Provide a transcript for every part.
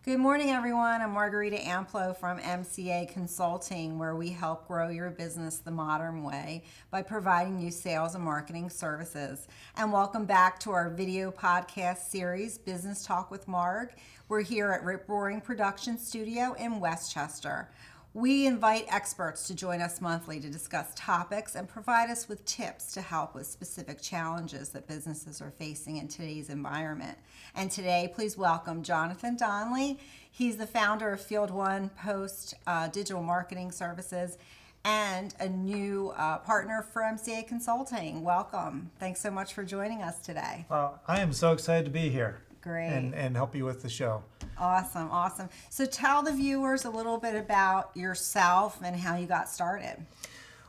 Good morning, everyone. I'm Margarita Amplo from MCA Consulting, where we help grow your business the modern way by providing you sales and marketing services. And welcome back to our video podcast series, Business Talk with Marg. We're here at Rip Roaring Production Studio in Westchester. We invite experts to join us monthly to discuss topics and provide us with tips to help with specific challenges that businesses are facing in today's environment. And today, please welcome Jonathan Donnelly. He's the founder of Field One Post Digital Marketing Services and a new partner for MCA Consulting. Welcome. Thanks so much for joining us today. Well, I am so excited to be here. Great. And help you with the show. Awesome. So tell the viewers a little bit about yourself and how you got started.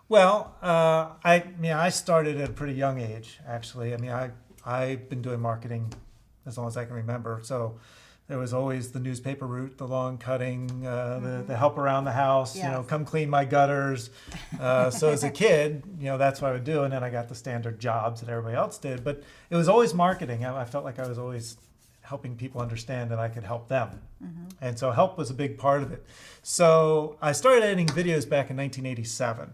Well, I started at a pretty young age, actually. I've been doing marketing as long as I can remember. So there was always the newspaper route, the lawn cutting, the help around the house, Yes. come clean my gutters. So as a kid, that's what I would do. And then I got the standard jobs that everybody else did. But it was always marketing. I felt like I was always helping people understand that I could help them. And so help was a big part of it. So I started editing videos back in 1987.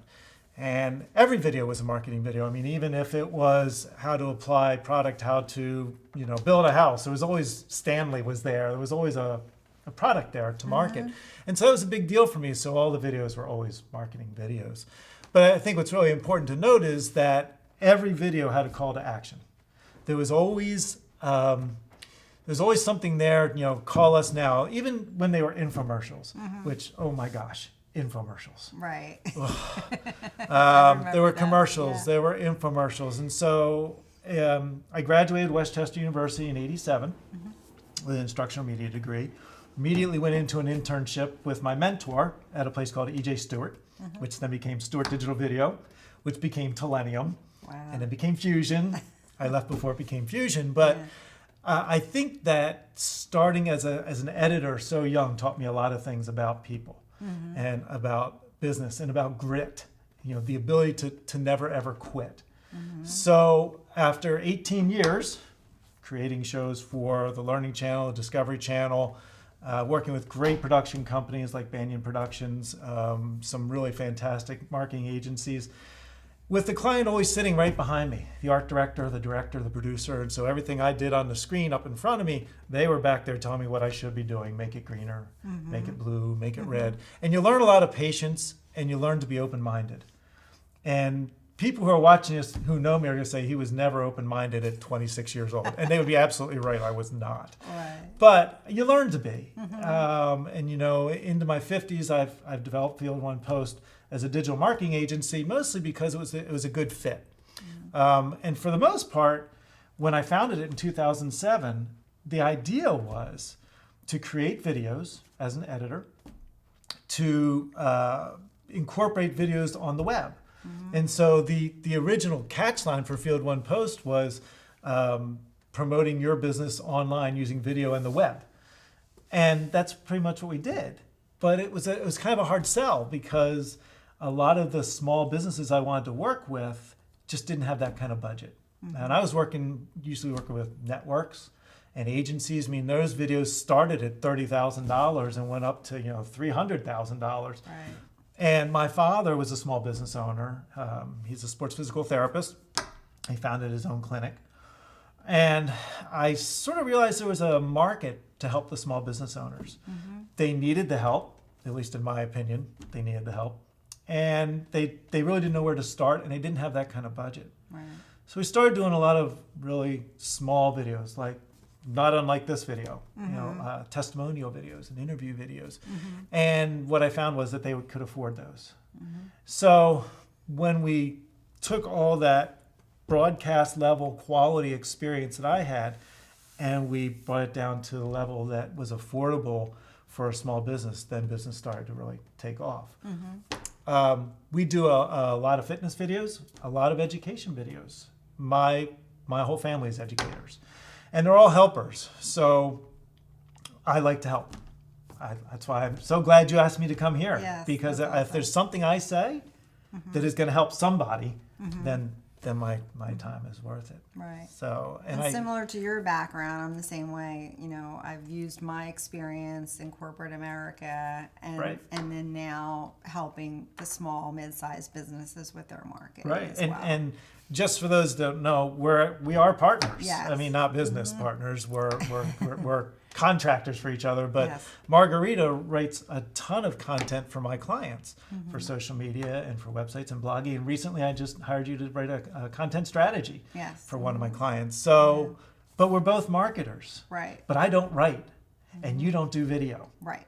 And every video was a marketing video. Even if it was how to apply product, how to, build a house, there was always, Stanley was there. There was always a product there to market. And so it was a big deal for me. So all the videos were always marketing videos. But I think what's really important to note is that every video had a call to action. There was always, there's always something there, call us now, even when they were infomercials, which, oh my gosh, infomercials. Right. There were commercials, there were infomercials. And so I graduated Westchester University in 87 with an instructional media degree. Immediately went into an internship with my mentor at a place called E.J. Stewart, which then became Stewart Digital Video, which became Telenium, and it became Fusion. I left before it became Fusion, but I think that starting as an editor so young taught me a lot of things about people and about business and about grit, the ability to never ever quit. So after 18 years creating shows for the Learning Channel, the Discovery Channel, working with great production companies like Banyan Productions, some really fantastic marketing agencies, with the client always sitting right behind me, the art director, the director, the producer. And so everything I did on the screen up in front of me, they were back there telling me what I should be doing. Make it greener, make it blue, make it red. And you learn a lot of patience and you learn to be open-minded. And people who are watching this who know me are going to say he was never open-minded at 26 years old. And they would be absolutely right. I was not. Right. But you learn to be. And into my 50s, I've developed Field One Post as a digital marketing agency, mostly because it was a good fit. And for the most part, when I founded it in 2007, the idea was to create videos as an editor, to incorporate videos on the web. And so the original catch line for Field One Post was promoting your business online using video and the web. And that's pretty much what we did. But it was kind of a hard sell because a lot of the small businesses I wanted to work with just didn't have that kind of budget. And I was usually working with networks and agencies. Those videos started at $30,000 and went up to $300,000. Right. And my father was a small business owner. He's a sports physical therapist. He founded his own clinic. And I sort of realized there was a market to help the small business owners. They needed the help, at least in my opinion, they needed the help. And they really didn't know where to start, and they didn't have that kind of budget. Right. So we started doing a lot of really small videos, like not unlike this video, testimonial videos and interview videos. And what I found was that they could afford those. So when we took all that broadcast level quality experience that I had, and we brought it down to the level that was affordable for a small business, then business started to really take off. We do a lot of fitness videos, a lot of education videos. My whole family is educators, and they're all helpers. So I like to help. That's why I'm so glad you asked me to come here. Yes, because that's if awesome. there's something I say that is going to help somebody, then then my time is worth it. Right. So, And similar to your background, I'm the same way. You know, I've used my experience in corporate America and then now helping the small, mid-sized businesses with their marketing. Right. As And well. and just for those that don't know, we are partners. Yes. I mean, not business partners. We're contractors for each other. But Yes. Margarita writes a ton of content for my clients for social media and for websites and blogging. And recently, I just hired you to write a content strategy for one of my clients. So, but we're both marketers. Right. But I don't write, and you don't do video. Right.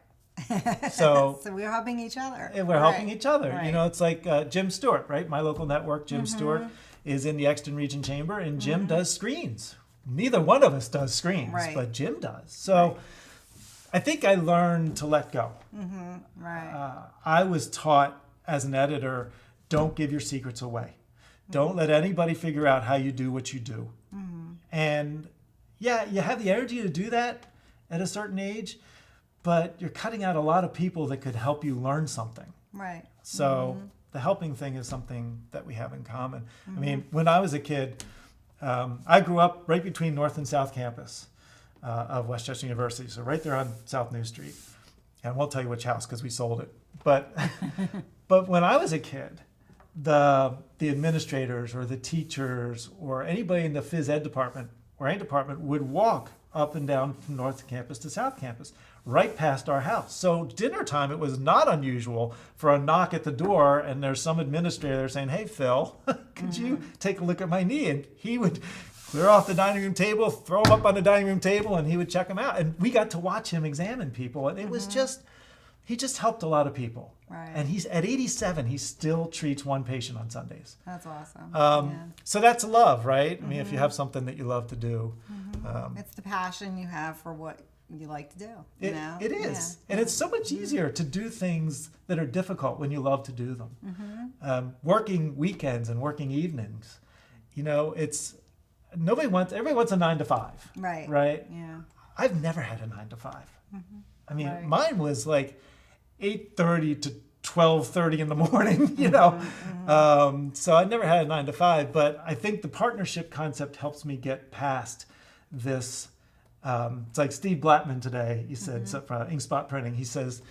So we're helping each other. and we're helping each other. Right. You know, it's like Jim Stewart, right? My local network, Jim Stewart, is in the Exton Region Chamber, and Jim does screens. Neither one of us does screens, but Jim does. So I think I learned to let go. Right. I was taught as an editor, don't give your secrets away. Don't let anybody figure out how you do what you do. And yeah, you have the energy to do that at a certain age, but you're cutting out a lot of people that could help you learn something. Right. So the helping thing is something that we have in common. I mean, when I was a kid, I grew up right between North and South Campus of Westchester University, so right there on South New Street. And I won't tell you which house because we sold it. But but when I was a kid, the administrators or the teachers or anybody in the phys ed department or any department would walk up and down from North Campus to South Campus, right past our house. So dinner time, it was not unusual for a knock at the door and there's some administrator there saying, "Hey, Phil, could you take a look at my knee?" And he would clear off the dining room table, throw him up on the dining room table, and he would check them out. And we got to watch him examine people. And it was just, he just helped a lot of people. Right. And he's at 87, he still treats one patient on Sundays. That's awesome. So that's love, right? I mean, if you have something that you love to do. It's the passion you have for what you like to do. It is. And it's so much easier to do things that are difficult when you love to do them. Working weekends and working evenings, you know, everybody wants a 9 to 5. Right. Right? Yeah. I've never had a 9 to 5. I mean, mine was like 8:30 to 12:30 in the morning, you know. So I never had a 9 to 5, but I think the partnership concept helps me get past this. It's like Steve Blattman today, he said, Inkspot Printing, he says,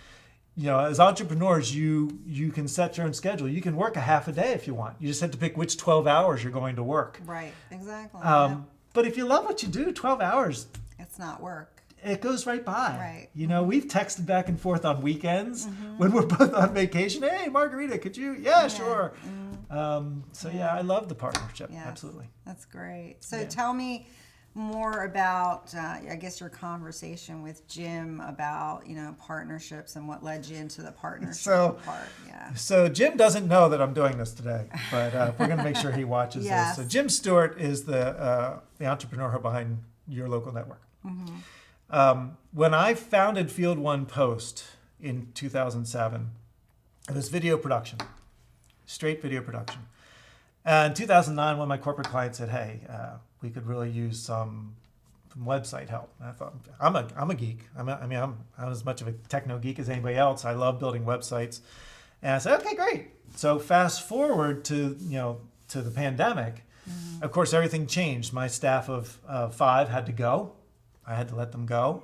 you know, as entrepreneurs, you can set your own schedule. You can work a half a day if you want. You just have to pick which 12 hours you're going to work. Right. Exactly. But if you love what you do, 12 hours, it's not work. it goes right by. Right. You know, we've texted back and forth on weekends when we're both on vacation. "Hey, Margarita, could you?" Yeah, sure. So yeah, I love the partnership. Yes. Absolutely. That's great. So tell me more about, I guess, your conversation with Jim about, you know, partnerships and what led you into the partnership part. Yeah. So Jim doesn't know that I'm doing this today, but we're going to make sure he watches Yes. this. So Jim Stewart is the entrepreneur behind your local network. When I founded Field One Post in 2007, it was video production, straight video production. In 2009, one of my corporate clients said, "Hey, we could really use some website help." And I thought, I'm a geek. I'm as much of a techno geek as anybody else. I love building websites. And I said, "Okay, great." So fast forward to the pandemic. Of course, everything changed. My staff of 5 had to go. I had to let them go.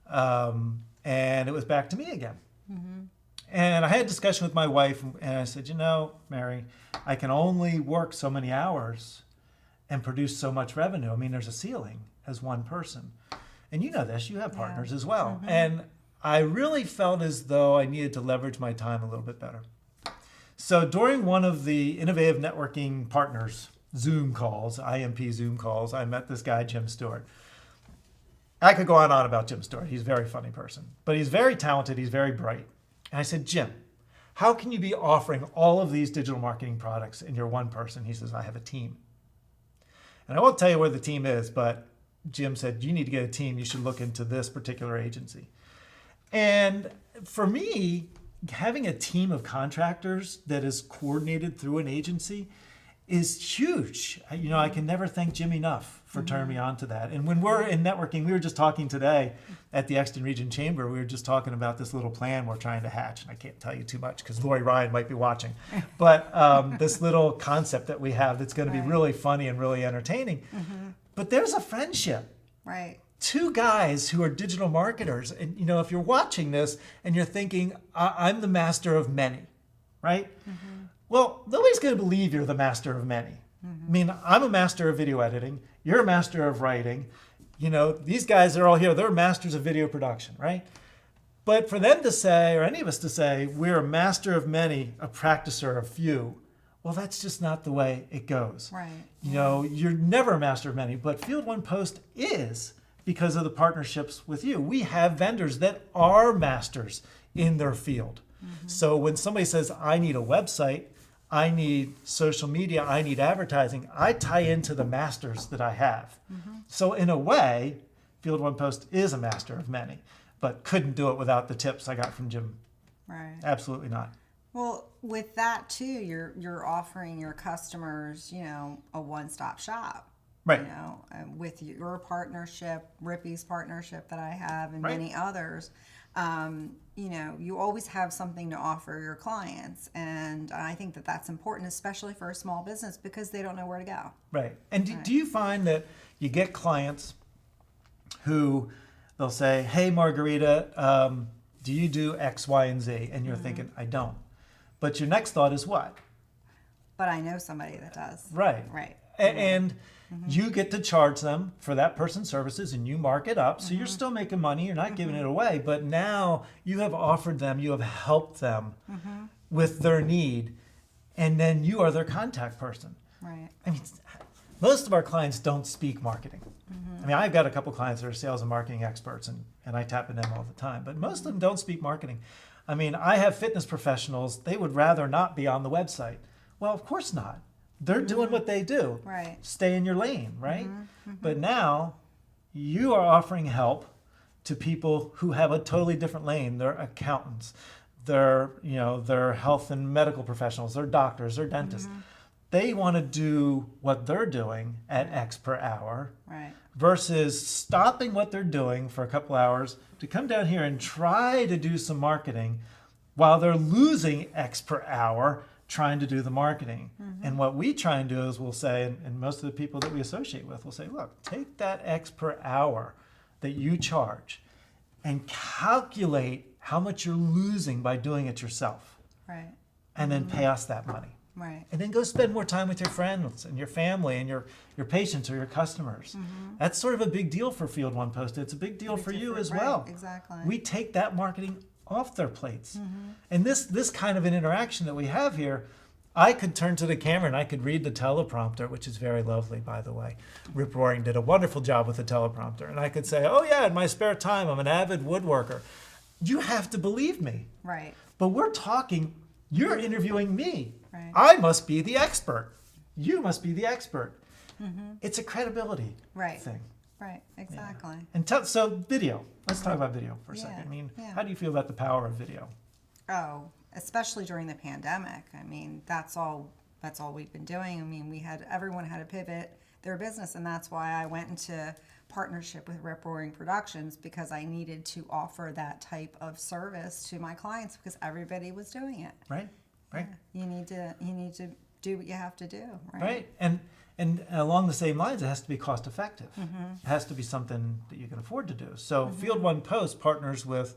And it was back to me again. And I had a discussion with my wife, and I said, "You know, Mary, I can only work so many hours and produce so much revenue. I mean, there's a ceiling as one person. And you know this, you have partners as well." And I really felt as though I needed to leverage my time a little bit better. So during one of the Innovative Networking Partners Zoom calls, IMP Zoom calls, I met this guy, Jim Stewart. I could go on and on about Jim Stewart. He's a very funny person, but he's very talented. He's very bright. And I said, "Jim, how can you be offering all of these digital marketing products and you're one person?" He says, "I have a team." And I won't tell you where the team is, but Jim said, "You need to get a team. You should look into this particular agency." And for me, having a team of contractors that is coordinated through an agency is huge. You know, I can never thank Jim enough for turning me on to that. And when we're in networking, we were just talking today at the Exton Region Chamber, we were just talking about this little plan we're trying to hatch. And I can't tell you too much because Lori Ryan might be watching. But this little concept that we have that's going to be really funny and really entertaining. But there's a friendship. Right. Two guys who are digital marketers. And, you know, if you're watching this and you're thinking, I'm the master of many, right? Well, nobody's going to believe you're the master of many. I mean, I'm a master of video editing. You're a master of writing. You know, these guys are all here. They're masters of video production, right? But for them to say, or any of us to say, we're a master of many, a practicer of few, well, that's just not the way it goes. Right. You know, you're never a master of many, but Field One Post is because of the partnerships with you. We have vendors that are masters in their field. So when somebody says, I need a website, I need social media, I need advertising, I tie into the masters that I have. So in a way, Field One Post is a master of many, but couldn't do it without the tips I got from Jim. Right. Absolutely not. Well, with that too, you're offering your customers, you know, a one-stop shop. Right. You know, with your partnership, Rippy's partnership that I have, and Right. many others. You know, you always have something to offer your clients, and I think that that's important, especially for a small business, because they don't know where to go. Right. And do you find that you get clients who they'll say, hey, Margarita, do you do X, Y, and Z? And you're thinking, I don't. But your next thought is what? But I know somebody that does. Right. Right. And you get to charge them for that person's services and you mark it up. So you're still making money. You're not giving it away. But now you have offered them, you have helped them with their need. And then you are their contact person. Right. I mean, most of our clients don't speak marketing. I mean, I've got a couple clients that are sales and marketing experts, and I tap into them all the time. But most of them don't speak marketing. I mean, I have fitness professionals, they would rather not be on the website. Well, of course not. They're doing what they do. Right. Stay in your lane, right? But now you are offering help to people who have a totally different lane. They're accountants, they're, you know, they're health and medical professionals, they're doctors, they're dentists. They want to do what they're doing at X per hour Right. versus stopping what they're doing for a couple hours to come down here and try to do some marketing while they're losing X per hour trying to do the marketing. And what we try and do is we'll say, and most of the people that we associate with will say, look, take that X per hour that you charge and calculate how much you're losing by doing it yourself, Right. and then pay us that money. Right. And then go spend more time with your friends and your family and your patients or your customers. That's sort of a big deal for Field One Post. It's a big deal for you as Right, well. exactly. We take that marketing off their plates. And this kind of an interaction that we have here, I could turn to the camera and I could read the teleprompter, which is very lovely, by the way. Rip Roaring did a wonderful job with the teleprompter. And I could say, oh yeah, in my spare time, I'm an avid woodworker. You have to believe me. Right. But we're talking, you're interviewing me. Right. I must be the expert. You must be the expert. It's a credibility Right. thing. Right. Exactly. And so video. Let's talk about video for a second. Yeah, I mean, yeah. how do you feel about the power of video? Oh, especially during the pandemic. I mean, that's all we've been doing. I mean, everyone had to pivot their business, and that's why I went into partnership with Rip Roaring Productions, because I needed to offer that type of service to my clients because everybody was doing it. Right? Right? You need to do what you have to do, right? Right. And along the same lines, it has to be cost effective. It has to be something that you can afford to do. So Field One Post partners with,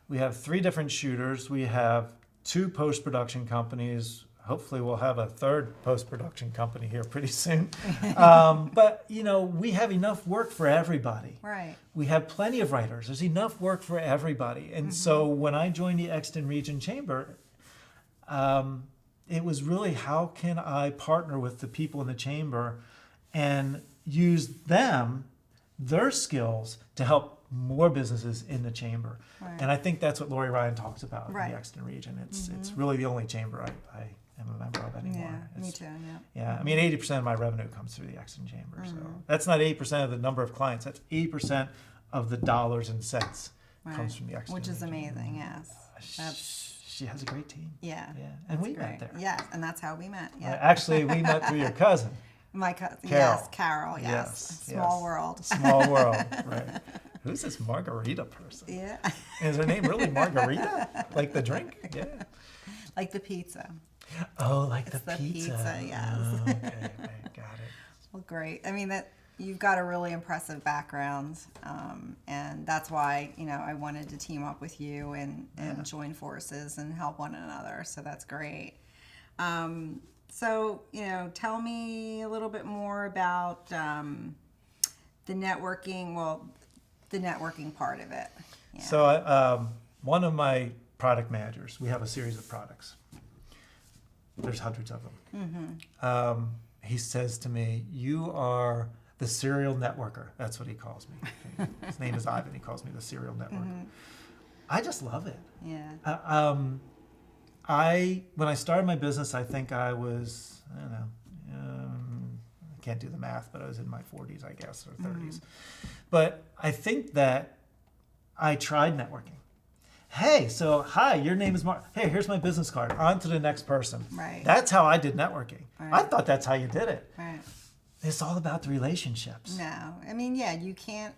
we have 3 different shooters. We have 2 post-production companies. Hopefully we'll have a 3rd post-production company here pretty soon. But, you know, we have enough work for everybody. Right. We have plenty of writers. There's enough work for everybody. And so when I joined the Exton Region Chamber, it was really, how can I partner with the people in the chamber and use their skills to help more businesses in the chamber. Right. And I think that's what Lori Ryan talks about in Right. the Exton region. It's really the only chamber I am a member of anymore. Yeah, me It's- too. Yeah. Yeah, I mean, 80% of my revenue comes through the Exton Chamber. So that's not 80% of the number of clients. That's 80% of the dollars and cents comes from the Exton Which is region. amazing. Yes. That's She has a great team. yeah. Yeah, and we Great. met there. Yes, and that's how we met. Yeah. Actually, we met through your cousin. My cousin, Carol. yes, Carol, yes. Small world. Small world, right. Who's this Margarita person? Yeah. Is her name really Margarita? Like the drink? Yeah. Like the pizza. Oh, like It's the the pizza, yes. Oh, okay, got it. Well, great. I mean, that you've got a really impressive background, and that's why I wanted to team up with you and join forces and help one another. So that's great. So tell me a little bit more about the networking. Well, the networking part of it. Yeah. So one of my product managers, we have a series of products. There's hundreds of them. Mm-hmm. He says to me, "You are the serial networker." That's what he calls me. His name is Ivan. He calls me the serial networker. Mm-hmm. I just love it. Yeah. When I started my business, I think I was, I don't know, I can't do the math, but I was in my 40s, I guess, or 30s. Mm-hmm. But I think that I tried networking. Hey, so hi, your name is Mark. Hey, here's my business card. On to the next person. Right. That's how I did networking. Right. I thought that's how you did it. Right. It's all about the relationships. No, I mean, yeah, you can't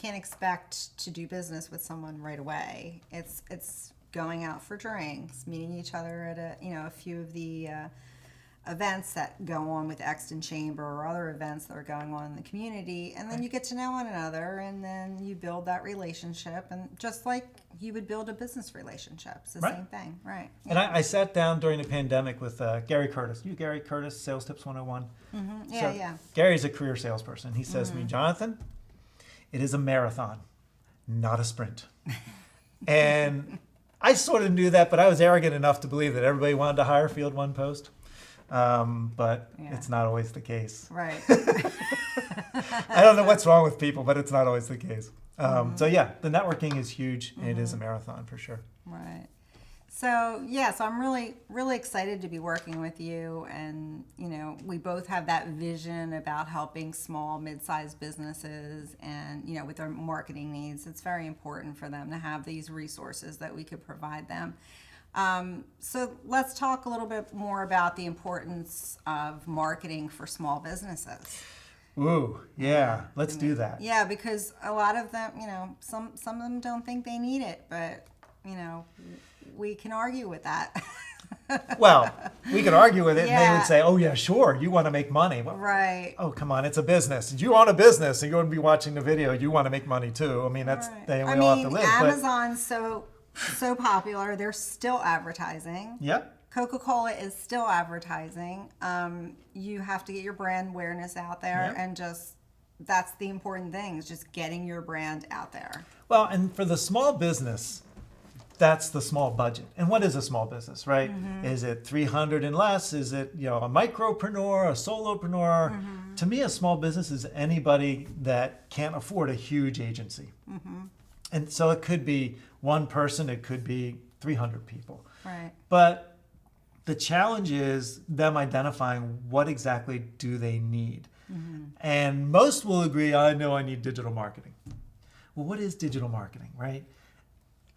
expect to do business with someone right away. It's going out for drinks, meeting each other at a few of the events that go on with Exton Chamber or other events that are going on in the community, and then you get to know one another, and then you build that relationship, and just like you would build a business relationship, it's the Right. same thing, right? And I sat down during the pandemic with Gary Curtis. You, Gary Curtis, Sales Tips 101. Mm-hmm. Yeah, So yeah. Gary's a career salesperson. He says to me, "Jonathan, it is a marathon, not a sprint." And I sort of knew that, but I was arrogant enough to believe that everybody wanted to hire Field One Post. But Yeah. it's not always the case. Right. I don't know what's wrong with people, but it's not always the case. So yeah, the networking is huge. And it is a marathon for sure. Right. So I'm really, really excited to be working with you, and we both have that vision about helping small, mid-sized businesses, and with their marketing needs. It's very important for them to have these resources that we could provide them. So let's talk a little bit more about the importance of marketing for small businesses. Ooh, yeah, let's do that. Yeah, because a lot of them, some of them don't think they need it, but we can argue with that. Well, we could argue with it, and they Yeah. would say, "Oh yeah, sure, you want to make money." Well, Right. oh come on, it's a business. You own a business, and you're going to be watching the video. You want to make money too. I mean, that's Right. we all have to live. But Amazon's so popular. They're still advertising. yep. Coca-Cola is still advertising. You have to get your brand awareness out there, Yep. and that's the important thing, is just getting your brand out there. Well, and for the small business, that's the small budget. And what is a small business, right? Is it 300 and less? Is it a micropreneur, a solopreneur? To me, a small business is anybody that can't afford a huge agency. And so it could be one person, it could be 300 people. Right. But the challenge is them identifying what exactly do they need. And most will agree, I know I need digital marketing. Well, what is digital marketing, right?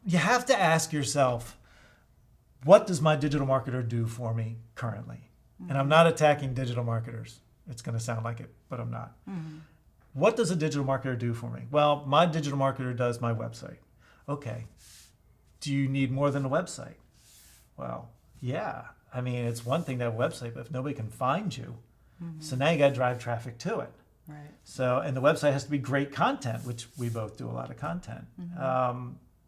You have to ask yourself, what does my digital marketer do for me currently? And I'm not attacking digital marketers. It's going to sound like it, but I'm not. What does a digital marketer do for me? Well, my digital marketer does my website. Okay. Do you need more than a website? Well, yeah. I mean, it's one thing to have a website, but if nobody can find you, so now you got to drive traffic to it. Right. So, and the website has to be great content, which we both do a lot of content.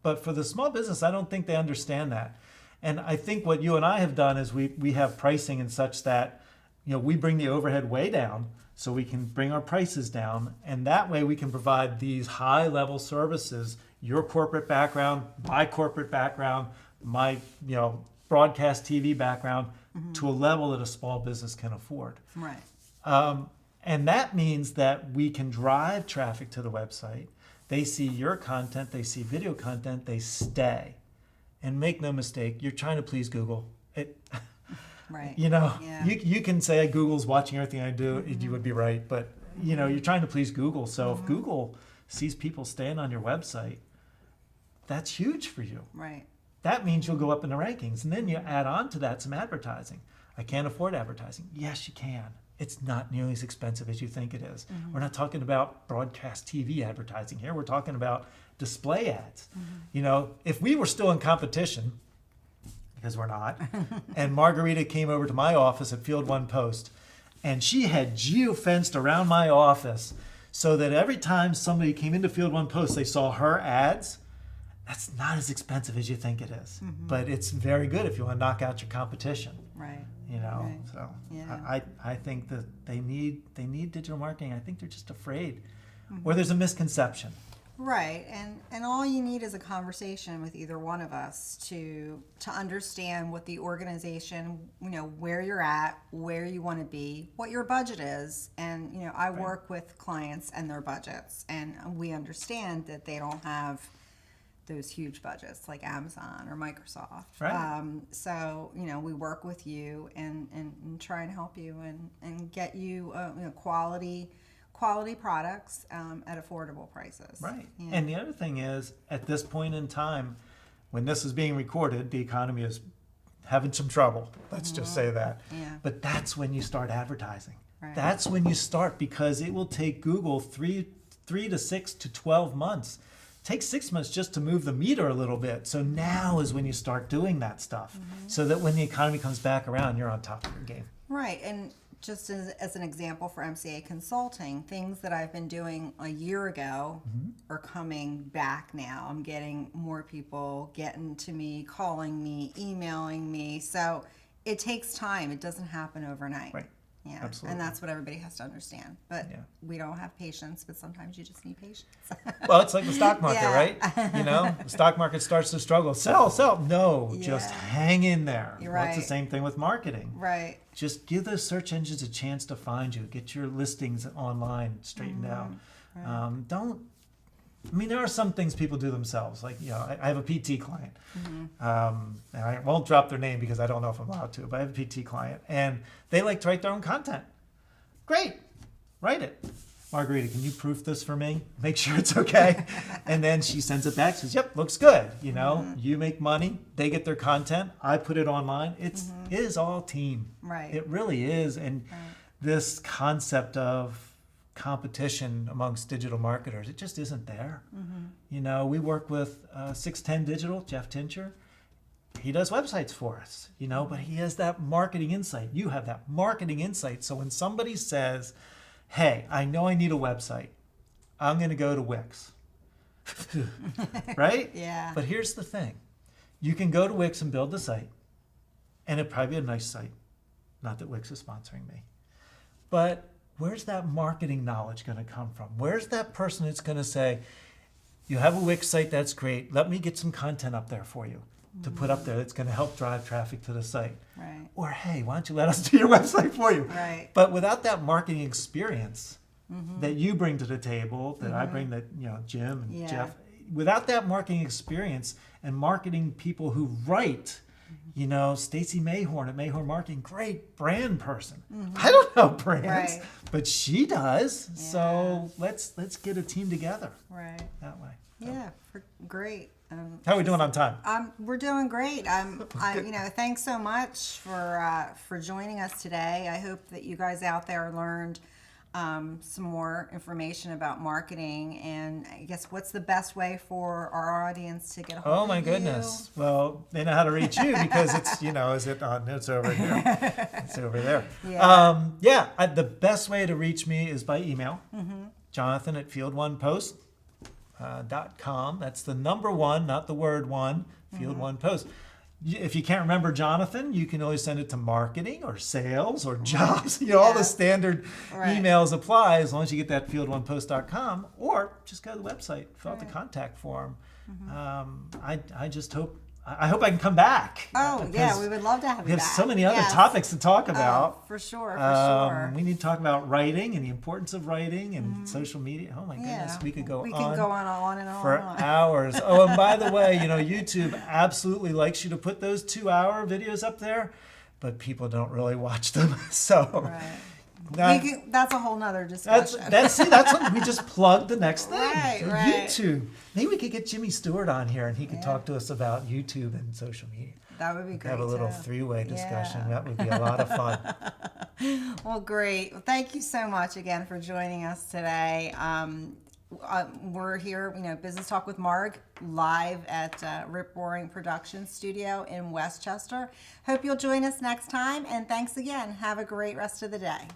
But for the small business, I don't think they understand that. And I think what you and I have done is we have pricing and such that, we bring the overhead way down so we can bring our prices down. And that way we can provide these high level services, your corporate background, my corporate background, my, broadcast TV background, to a level that a small business can afford. Right. And that means that we can drive traffic to the website. They see your content, they see video content, they stay. And make no mistake, you're trying to please Google. Right. Yeah. you can say Google's watching everything I do, you would be right, but you're trying to please Google. So if Google sees people staying on your website, that's huge for you. Right. That means you'll go up in the rankings. And then you add on to that some advertising. I can't afford advertising. Yes, you can. it's not nearly as expensive as you think it is. We're not talking about broadcast TV advertising here. We're talking about display ads. You know, if we were still in competition, because we're not, and Margarita came over to my office at Field One Post, and she had geo-fenced around my office so that every time somebody came into Field One Post, they saw her ads. That's not as expensive as you think it is, but it's very good if you want to knock out your competition. Right. You know, Right. so Yeah. I think that they need digital marketing. I think they're just afraid, or there's a misconception. Right, and all you need is a conversation with either one of us to understand what the organization, you know, where you're at, where you want to be, what your budget is, and you know, I work with clients and their budgets, and we understand that they don't have those huge budgets like Amazon or Microsoft. Right. So you know, we work with you and try and help you and get you, you know, quality products at affordable prices. Right. Yeah. And the other thing is, at this point in time, when this is being recorded, the economy is having some trouble. Let's just say that. Yeah. But that's when you start advertising. Right. That's when you start, because it will take Google three to 6 to 12 months. It takes 6 months just to move the meter a little bit. So now is when you start doing that stuff, so that when the economy comes back around, you're on top of your game. Right, and just as an example for MCA Consulting, things that I've been doing a year ago are coming back now. I'm getting more people getting to me, calling me, emailing me. So it takes time. It doesn't happen overnight. Right. Yeah, Absolutely. and that's what everybody has to understand. But Yeah. we don't have patience, but sometimes you just need patience. Well, it's like the stock market, Yeah. right? You know, the stock market starts to struggle. Sell. No, just Yeah. hang in there. You're Well, it's the right. same thing with marketing. Right. Just give those search engines a chance to find you. Get your listings online straightened out. I mean, there are some things people do themselves. Like, you know, I have a PT client. And I won't drop their name because I don't know if I'm allowed to, but I have a PT client. And they like to write their own content. Great. Write it. Margarita, can you proof this for me? Make sure it's okay. And then she sends it back. She says, yep, looks good. You know, you make money. They get their content. I put it online. It is all team. Right. It really is. And this concept of competition amongst digital marketers, it just isn't there. You know, we work with 610 Digital, Jeff Tincher. He does websites for us, you know, but he has that marketing insight. You have that marketing insight. So when somebody says, hey, I know I need a website, I'm going to go to Wix. Right? Yeah. But here's the thing. You can go to Wix and build the site, and it'd probably be a nice site. Not that Wix is sponsoring me. But where's that marketing knowledge going to come from? Where's that person that's going to say, you have a Wix site, that's great. Let me get some content up there for you to put up there that's going to help drive traffic to the site. Right. Or, hey, why don't you let us do your website for you? Right. But without that marketing experience that you bring to the table, that I bring, that, you know, Jim and Yeah. Jeff, without that marketing experience and marketing people who write, you know, Stacy Mayhorn at Mayhorn Marketing, great brand person. I don't know brands, Right. but she does. Yeah. So let's get a team together Right. that way. Yeah. Great. How are we doing on time? We're doing great. You know, thanks so much for joining us today. I hope that you guys out there learned some more information about marketing, and I guess what's the best way for our audience to get a hold Oh of my you? goodness. Well, they know how to reach you because it's, you know, is it on? It's over here. It's over there. Yeah. The best way to reach me is by email. Jonathan at field1post.com. That's the number one, not the word one, Field One Post. If you can't remember Jonathan, you can always send it to marketing or sales or jobs. You know, all the standard Right. emails apply as long as you get that field1post.com, or just go to the website, fill out the contact form. I just hope I hope I can come back. Oh, yeah, because we would love to have you we have back. so many other Yes. topics to talk about. Oh, for sure, for sure. We need to talk about writing and the importance of writing and social media. Oh my goodness, Yeah, we could go we on. can go on and on for and on. hours. Oh, and by the way, you know, YouTube absolutely likes you to put those 2-hour videos up there, but people don't really watch them. So Right. that- That's a whole nother discussion. that's what we just plugged the next thing. Right. YouTube. Maybe we could get Jimmy Stewart on here and he could talk to us about YouTube and social media. That would be great. Have a little too. three-way discussion. Yeah. That would be a lot of fun. Well, great. Well, thank you so much again for joining us today. We're here, Business Talk with Marg, live at Rip Roaring Production Studio in Westchester. Hope you'll join us next time, and thanks again. Have a great rest of the day.